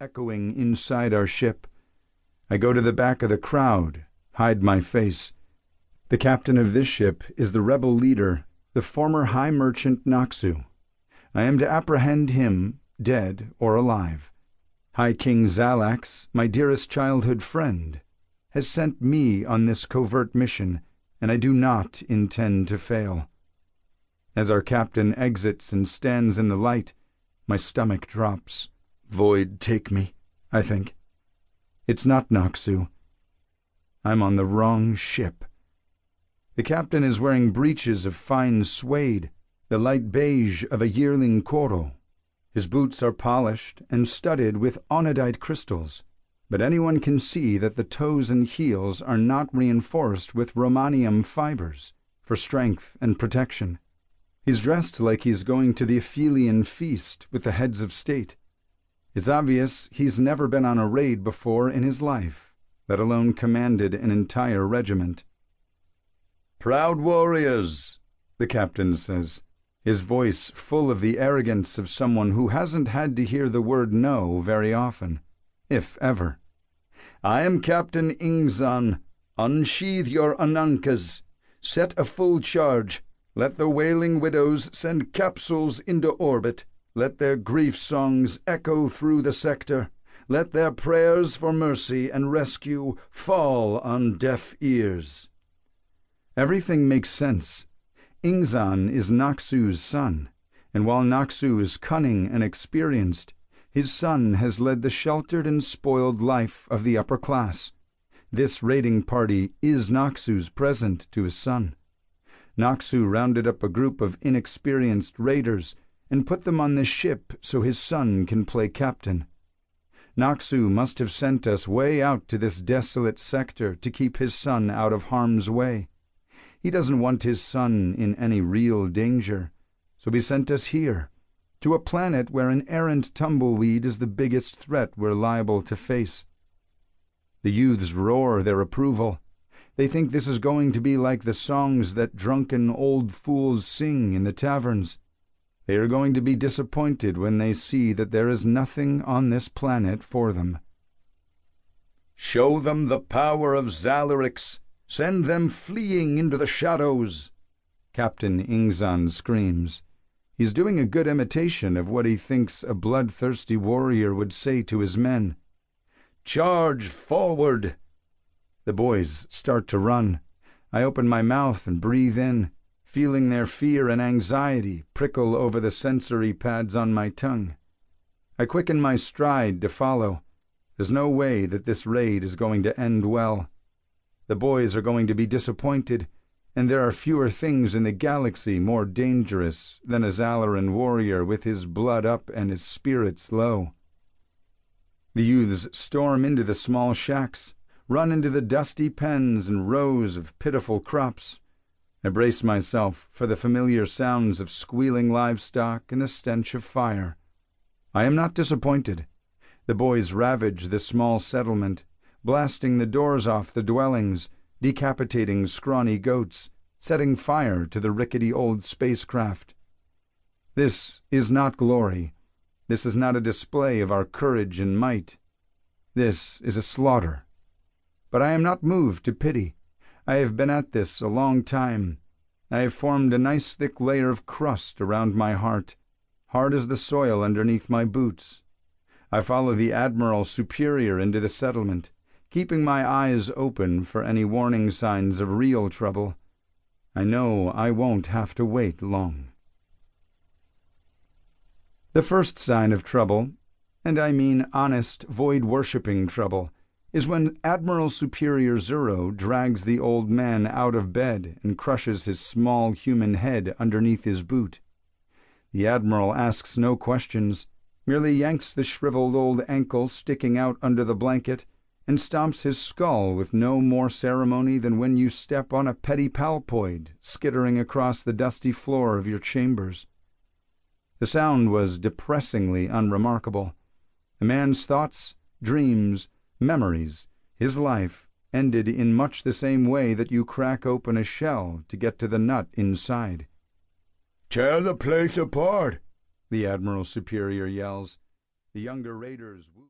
echoing inside our ship. I go to the back of the crowd, hide my face. The captain of this ship is the rebel leader, the former high merchant Noxu. I am to apprehend him, dead or alive. High King Xalax, my dearest childhood friend, has sent me on this covert mission, and I do not intend to fail. As our captain exits and stands in the light, my stomach drops. Void take me, I think. It's not Noxu. I'm on the wrong ship. The captain is wearing breeches of fine suede, the light beige of a yearling Koro. His boots are polished and studded with onadite crystals, but anyone can see that the toes and heels are not reinforced with romanium fibers for strength and protection. He's dressed like he's going to the Aphelian feast with the heads of state. It's obvious he's never been on a raid before in his life, let alone commanded an entire regiment. "Proud warriors," the captain says, his voice full of the arrogance of someone who hasn't had to hear the word no very often, if ever. "I am Captain Ingzan. Unsheathe your anankas. Set a full charge. Let the wailing widows send capsules into orbit. Let their grief songs echo through the sector. Let their prayers for mercy and rescue fall on deaf ears." Everything makes sense. Ingzan is Noxu's son, and while Noxu is cunning and experienced, his son has led the sheltered and spoiled life of the upper class. This raiding party is Noxu's present to his son. Noxu rounded up a group of inexperienced raiders and put them on this ship so his son can play captain. Noxu must have sent us way out to this desolate sector to keep his son out of harm's way. He doesn't want his son in any real danger, so he sent us here, to a planet where an errant tumbleweed is the biggest threat we're liable to face. The youths roar their approval. They think this is going to be like the songs that drunken old fools sing in the taverns. They are going to be disappointed when they see that there is nothing on this planet for them. "Show them the power of Xalarix. Send them fleeing into the shadows," Captain Ingzan screams. He's doing a good imitation of what he thinks a bloodthirsty warrior would say to his men. "Charge forward!" The boys start to run. I open my mouth and breathe in, feeling their fear and anxiety prickle over the sensory pads on my tongue. I quicken my stride to follow. There's no way that this raid is going to end well. The boys are going to be disappointed, and there are fewer things in the galaxy more dangerous than a Xalaran warrior with his blood up and his spirits low. The youths storm into the small shacks, run into the dusty pens and rows of pitiful crops. I brace myself for the familiar sounds of squealing livestock and the stench of fire. I am not disappointed. The boys ravage the small settlement, blasting the doors off the dwellings, decapitating scrawny goats, setting fire to the rickety old spacecraft. This is not glory. This is not a display of our courage and might. This is a slaughter. But I am not moved to pity. I have been at this a long time. I have formed a nice thick layer of crust around my heart, hard as the soil underneath my boots. I follow the Admiral Superior into the settlement, keeping my eyes open for any warning signs of real trouble. I know I won't have to wait long. The first sign of trouble, and I mean honest, void-worshipping trouble, is when Admiral Superior Zero drags the old man out of bed and crushes his small human head underneath his boot. The Admiral asks no questions, merely yanks the shriveled old ankle sticking out under the blanket and stomps his skull with no more ceremony than when you step on a petty palpoid skittering across the dusty floor of your chambers. The sound was depressingly unremarkable. A man's thoughts, dreams, memories, his life, ended in much the same way that you crack open a shell to get to the nut inside. "Tear the place apart," the Admiral Superior yells. The younger raiders whoop.